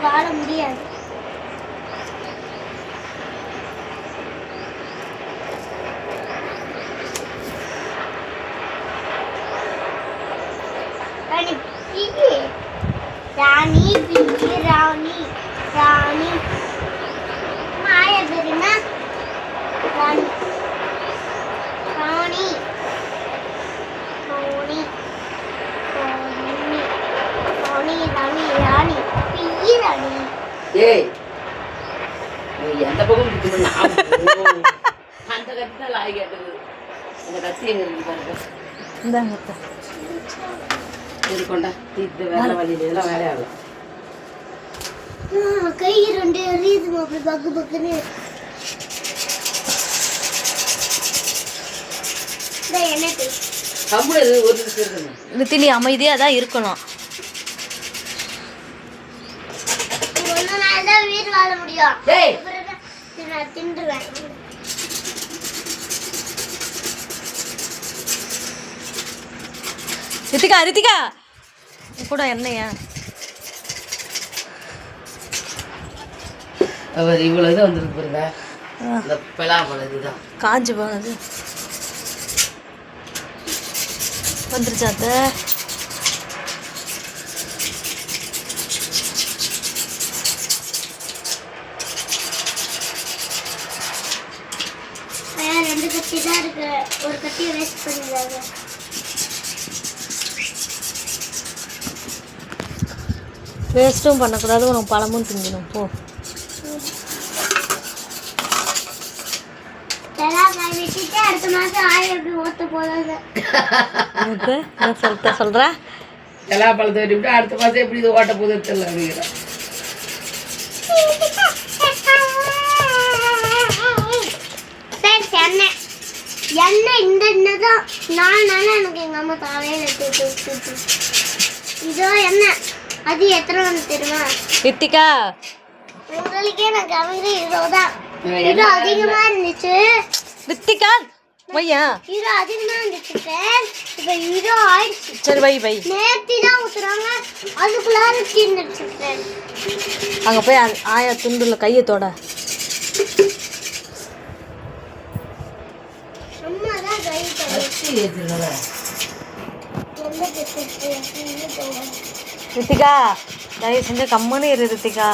வாழ முடியாது. ராணி பிங்கி ராணி ராணி மாய பெருனா ராணி ராணி ராணி ராணி ராணி ராணி பிங்கி ராணி. ஏய் நீ எந்த பக்கம் நிற்கணும்? அந்த கத்தி தான் லாய் கேட்டது. அந்த கத்தி எங்க இருக்கு பாருங்க. இந்தாங்க இது கொண்டா தீர்த்து வேலை வழியில எல்லாம் வேலையாகும். கை ரெண்டு எரியுது அப்படி பக்கு பக்குன்னு. என்ன கம்பு ஒரு நிமிஷம் இருக்கணும். நித்திலி அமைதியாக தான் இருக்கணும். ஒன்று நாள் தான் வீடு வாழ முடியும். நான் தின்றுவேன். ரித்திகா ரித்திகா கூட என்னையா அவர் இவ்வளோ இதாக வந்துருக்கு பாருங்க. இந்த பலாப்பழம் இதுதான் காஞ்சி போனது வந்துருச்சா அத்தை? ரெண்டு கட்டி தான் இருக்கு. ஒரு கட்டியை வேஸ்ட் பண்ணிடுறாங்க. வேஸ்ட்டும் பண்ணக்கூடாது, உனக்கு பழமும் திங்கணும். போ விட்டுட்டு அடுத்த மாதம் ஆயிரம் எப்படி ஓட்ட போதாது. சொல்ற எல்லா பழத்தை வெட்டி விட்டு அடுத்த மாதம் எப்படி இது ஓட்ட போதும் தெரியல அப்படிங்கிற. எண்ணெய் எண்ணெய் இந்த எண்ணெய் தான் 4 நாளாக எனக்கு எங்கள் அம்மா தலையில் எடுத்து இதோ எண்ணெய். அது எத்தனை வந்து தெரியுமா ரித்திகா? உங்களுக்கே நான் கவனிக்கிற ஹீரோ தான். ஹீரோ அதிகமாக இருந்துச்சு. ரித்திகா வையா, ஹீரோ அதிகமாக இருந்துச்சு. இப்போ ஹீரோ ஆயிடுச்சு. சரி வை வை. நேர்த்தி தான் ஊற்றுறாங்க, அதுக்குள்ளார தீர்ந்துடுச்சு. அங்கே போய் ஆயா துண்டுல கையை தொட. அம்மா தான் கை ரித்திகா தயவு செஞ்சு கம்முன்னு இரு ரித்திகா.